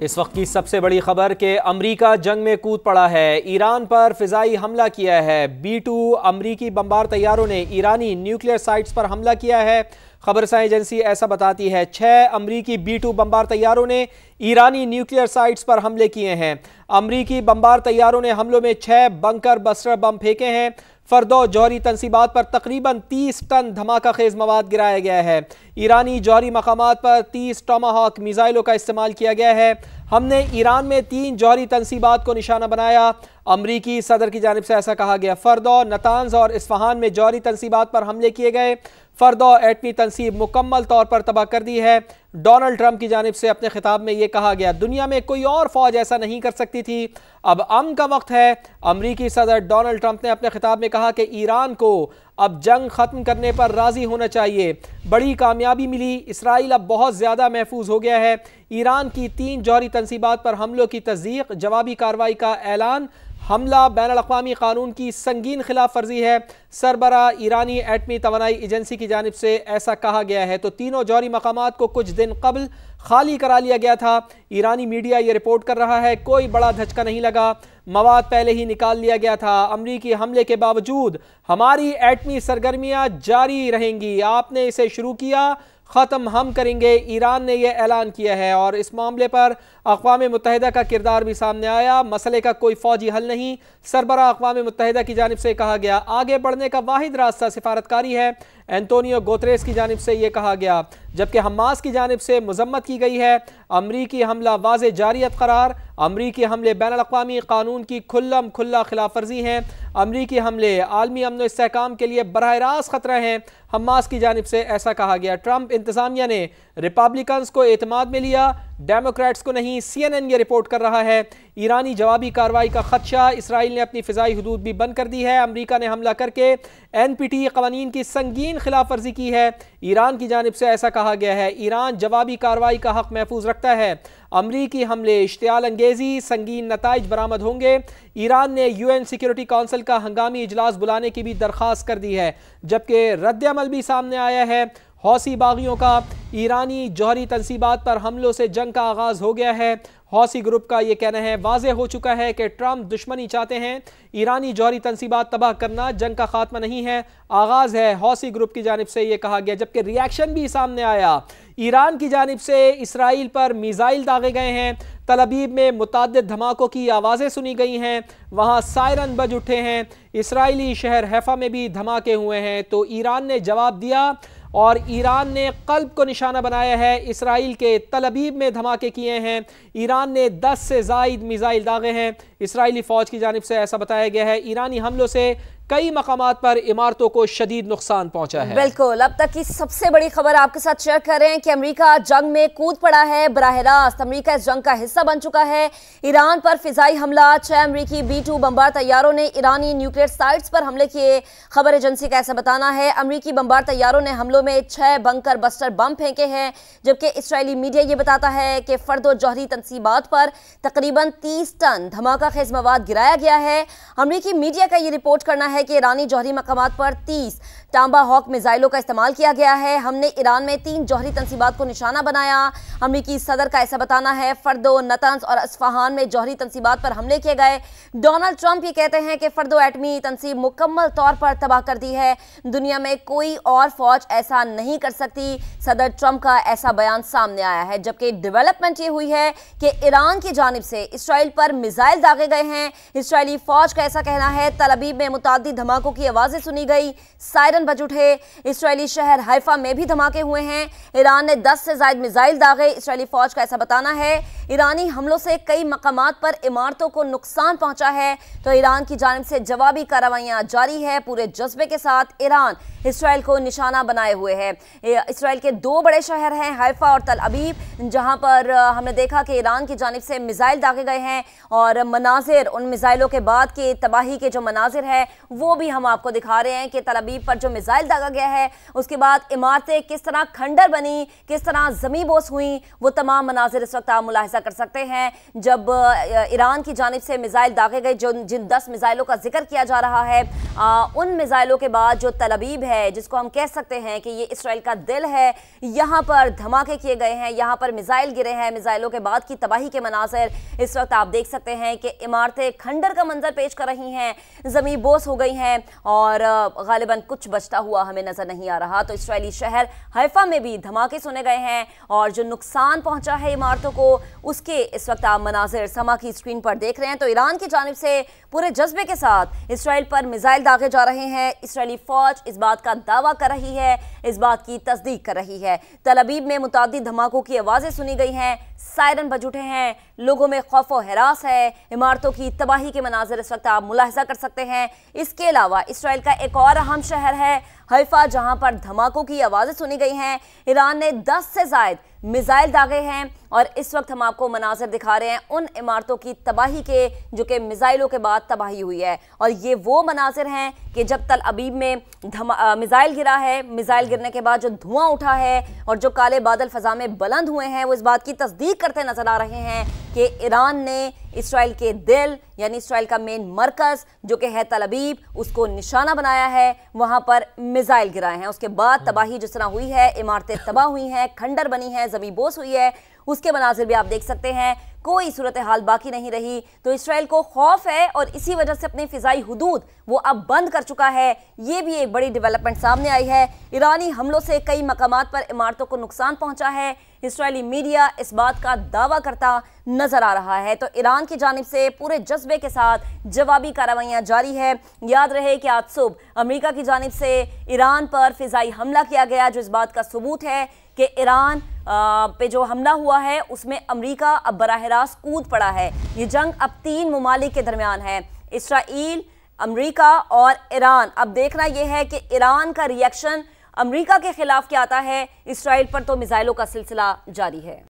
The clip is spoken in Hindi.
इस वक्त की सबसे बड़ी खबर कि अमरीका जंग में कूद पड़ा है। ईरान पर फिजाई हमला किया है। B-2 अमरीकी बमबार तैयारों ने ईरानी न्यूक्लियर साइट्स पर हमला किया है। खबरसां एजेंसी ऐसा बताती है 6 अमरीकी B-2 बमबार तैयारों ने ईरानी न्यूक्लियर साइट्स पर हमले किए हैं। अमरीकी बमबार तैयारों ने हमलों में 6 बंकर बस्टर बम फेंके हैं। फर्दो जौहरी तंसीबात पर तकरीबन 30 टन धमाका खेज मवाद गिराया गया है। ईरानी जौहरी मकामात पर 30 टोमाहॉक मिसाइलों का इस्तेमाल किया गया है। हमने ईरान में 3 जौहरी तंसीबात को निशाना बनाया। अमरीकी सदर की जानिब से ऐसा कहा गया। फर्दो, नतांज और इस्फहान में जौहरी तंसीबात पर हमले किए गए। फर्दो एटमी तंसीब मुकम्मल तौर पर तबाह कर दी है। डोनाल्ड ट्रंप की जानिब से अपने खिताब में यह कहा गया, दुनिया में कोई और फौज ऐसा नहीं कर सकती थी, अब अमन का वक्त है। अमरीकी सदर डोनाल्ड ट्रंप ने अपने खिताब में कहा कि ईरान को अब जंग खत्म करने पर राजी होना चाहिए। बड़ी कामयाबी मिली, इसराइल अब बहुत ज्यादा महफूज हो गया है। ईरान की 3 जौहरी तंसीबात पर हमलों की तस्दीक, जवाबी कार्रवाई का ऐलान। हमला बैनुल-अक़वामी कानून की संगीन खिलाफ वर्जी है। सरबरा ईरानी एटमी तवानाई एजेंसी की जानिब से ऐसा कहा गया है। तो तीनों जौहरी मकामात को कुछ दिन कबल खाली करा लिया गया था। ईरानी मीडिया ये रिपोर्ट कर रहा है कोई बड़ा धचका नहीं लगा, मवाद पहले ही निकाल लिया गया था। अमरीकी हमले के बावजूद हमारी एटमी सरगर्मियां जारी रहेंगी। आपने इसे शुरू किया, ख़त्म हम करेंगे, ईरान ने यह ऐलान किया है। और इस मामले पर अक़वाम मुत्तहिदा का किरदार भी सामने आया। मसले का कोई फ़ौजी हल नहीं, सरबरा अक़वाम मुत्तहिदा की जानिब से कहा गया। आगे बढ़ने का वाहिद रास्ता सिफारतकारी है, एंटोनियो गुतेरेस की जानिब से यह कहा गया। जबकि हमास की जानिब से मजम्मत की गई है। अमरीकी हमला वाज़े जारियत करार। अमरीकी हमले बैनुल-अक़वामी कानून की खुल्लम खुल्ला खिलाफ वर्जी हैं। अमरीकी हमले आलमी अमन व इस्तेहकाम के लिए बराह रास्त खतरा हैं। हमास की जानिब से ऐसा कहा गया। ट्रंप इंतजामिया ने रिपब्लिकन्स को एतमाद में लिया, डेमोक्रेट्स को नहीं। CNN ये रिपोर्ट कर रहा है। ईरानी जवाबी कार्रवाई का खदशा, इसराइल ने अपनी फ़िज़ाई हदूद भी बंद कर दी है। अमरीका ने हमला करके NPT कवानीन की संगीन खिलाफ वर्जी की है। ईरान की जानिब से ऐसा कहा गया है ईरान जवाबी कार्रवाई का हक महफूज रखता है। अमरीकी हमले इश्तियाल अंगेजी, संगीन नताइज बरामद होंगे। ईरान ने UN सिक्योरिटी काउंसिल का हंगामी इजलास बुलाने की भी दरख्वास्त कर दी है। जबकि रद्द-ए-अमल भी सामने आया है हौसी बागियों का। ईरानी जौहरी तंसीबात पर हमलों से जंग का आगाज़ हो गया है। हौसी ग्रुप का ये कहना है वाज़े हो चुका है कि ट्रंप दुश्मनी चाहते हैं। ईरानी जौहरी तंसीबात तबाह करना जंग का खात्मा नहीं है, आगाज़ है, हौसी ग्रुप की जानिब से ये कहा गया। जबकि रिएक्शन भी सामने आया। ईरान की जानिब से इसराइल पर मिसाइल दागे गए हैं। तल अबीब में मुतअद्दिद धमाकों की आवाज़ें सुनी गई हैं, वहाँ सायरन बज उठे हैं। इसराइली शहर हैफा में भी धमाके हुए हैं। तो ईरान ने जवाब दिया और ईरान ने कल्ब को निशाना बनाया है। इसराइल के तल अबीब में धमाके किए हैं। ईरान ने 10 से ज़ायद मिसाइल दागे हैं। इसराइली फ़ौज की जानिब से ऐसा बताया गया है ईरानी हमलों से कई मकामात पर इमारतों को शदीद नुकसान पहुंचा है। बिल्कुल, अब तक की सबसे बड़ी खबर आपके साथ शेयर कर रहे हैं कि अमेरिका जंग में कूद पड़ा है। बराह रास्त अमेरिका इस जंग का हिस्सा बन चुका है। ईरान पर फिजाई हमला, 6 अमेरिकी B-2 बमबार तैयारों ने ईरानी न्यूक्लियर साइट्स पर हमले किए। खबर एजेंसी का ऐसा बताना है अमेरिकी बमबार तैयारों ने हमलों में 6 बंकर बस्टर बम फेंके हैं। जबकि इसराइली मीडिया ये बताता है कि फर्दो जौहरी तंसीबात पर तकरीबन 30 टन धमाका खेज मवाद गिराया गया है। अमेरिकी मीडिया का ये रिपोर्ट करना है कि ईरानी जौहरी मकामात पर 30 टोमाहॉक मिसाइलों का इस्तेमाल किया गया है। हमने ईरान में 3 जौहरी तंसीबात को निशाना बनाया। अमरीकी सदर का ऐसा बताना है फर्दो, नतंज और इस्फहान में जौहरी तंसीबात पर हमले किए गए। डोनाल्ड ट्रंप ये कहते हैं कि फर्दो एटमी तंसीब मुकम्मल तौर पर तबाह कर दी है, दुनिया में कोई और फौज ऐसा नहीं कर सकती। सदर ट्रंप का ऐसा बयान सामने आया है। जबकि डेवलपमेंट ये हुई है कि ईरान की जानिब से इसराइल पर मिसाइल दागे गए हैं। इसराइली फौज का ऐसा कहना है तल अबीब में मुतअद्दिद धमाकों की आवाजें सुनी गई, सायरन बज उठे। इसराइली शहर हैफा में भी धमाके हुए हैं। ईरान ने 10 से ज्यादा मिसाइल दागे। इसराइली फौज का ऐसा बताना है ईरानी हमलों से कई मकामात पर इमारतों को नुकसान पहुंचा है। तो ईरान की जानिब से जवाबी कार्रवाइयां जारी है। पूरे जज्बे के साथ ईरान इसराइल को निशाना बनाए हुए है। इसराइल के 2 बड़े शहर हैं हैफा और तल अबीब, जहां पर हमने देखा कि ईरान की जानिब से मिसाइल दागे गए हैं और मनाजिर, उन मिसाइलों के बाद की तबाही के जो मनाजिर है वो भी हम आपको दिखा रहे हैं कि तल अबीब पर जो मिसाइल दागा गया है उसके बाद इमारतें किस तरह खंडर बनी, किस तरह जमी बोस हुई, वो तमाम मनाजिर इस वक्त आप मुलाहिजा कर सकते हैं। जब ईरान की जानिब से मिसाइल दागे गए, जो जिन 10 मिसाइलों का जिक्र किया जा रहा है, उन मिसाइलों के बाद जो तल अबीब है, जिसको हम कह सकते हैं कि ये इसराइल का दिल है, यहाँ पर धमाके किए गए हैं, यहाँ पर मिसाइल गिरे हैं। मिसाइलों के बाद की की तबाही के मनाजिर इस वक्त आप देख सकते हैं कि इमारतें खंडर का मंजर पेश कर रही हैं, ज़मीन बोस हो गई हैं और गालिबन कुछ बचता हुआ हमें नजर नहीं आ रहा। तो इस्राएली शहर हैफा में भी धमाके सुने गए हैं और जो नुकसान पहुंचा है इमारतों को उसके इस वक्त आप मनाजिर समा की स्क्रीन पर देख रहे हैं। तो ईरान की जानिब से पूरे जज्बे के साथ इसराइल पर मिसाइल दागे जा रहे हैं। इसराइली फौज इस बात का दावा कर रही है, इस बात की तस्दीक कर रही है। तल अबीब में मुताद्दिद धमाकों की आवाजें सुनी गई हैं, सायरन बज उठे हैं, लोगों में खौफ व हरास है, इमारतों की तबाही के मनाजिर इस वक्त आप मुलाहिजा कर सकते हैं। इसके अलावा इसराइल का एक और अहम शहर है हैफा, जहां पर धमाकों की आवाजें सुनी गई हैं। ईरान ने 10 से ज्यादा मिसाइल दागे हैं और इस वक्त हम आपको मनाजिर दिखा रहे हैं उन इमारतों की तबाही के जो कि मिसाइलों के बाद तबाही हुई है। और ये वो मनाजिर हैं कि जब तल अबीब में मिसाइल गिरा है, मिसाइल गिरने के बाद जो धुआं उठा है और जो काले बादल फजा में बुलंद हुए हैं, वो इस बात की तस्दीक करते नजर आ रहे हैं कि ईरान ने इसराइल के दिल यानी इसराइल का मेन मरकज जो कि है तल अबीब, उसको निशाना बनाया है, वहां पर मिसाइल गिराए हैं। उसके बाद तबाही जिस तरह हुई है, इमारतें तबाह हुई हैं, खंडर बनी है, ज़मीन बोस हुई है, उसके मनाजिर भी आप देख सकते हैं। कोई सूरत हाल बाकी नहीं रही। तो इसराइल को खौफ है और इसी वजह से अपनी फिजाई हुदूद वो अब बंद कर चुका है। ये भी एक बड़ी डेवलपमेंट सामने आई है। ईरानी हमलों से कई मकामात पर इमारतों को नुकसान पहुंचा है। इसराइली मीडिया इस बात का दावा करता नजर आ रहा है। तो ईरान की जानिब से पूरे जज्बे के साथ जवाबी कार्रवाइयां जारी है। याद रहे कि आज सुबह अमेरिका की जानिब से ईरान पर फिजाई हमला किया गया, जो इस बात का सबूत है कि ईरान पे जो हमला हुआ है उसमें अमेरिका अब बराह रास्त कूद पड़ा है। ये जंग अब 3 मुमालिक के दरमियान है, इसराइल, अमेरिका और ईरान। अब देखना यह है कि ईरान का रिएक्शन अमेरिका के खिलाफ क्या आता है। इसराइल पर तो मिसाइलों का सिलसिला जारी है।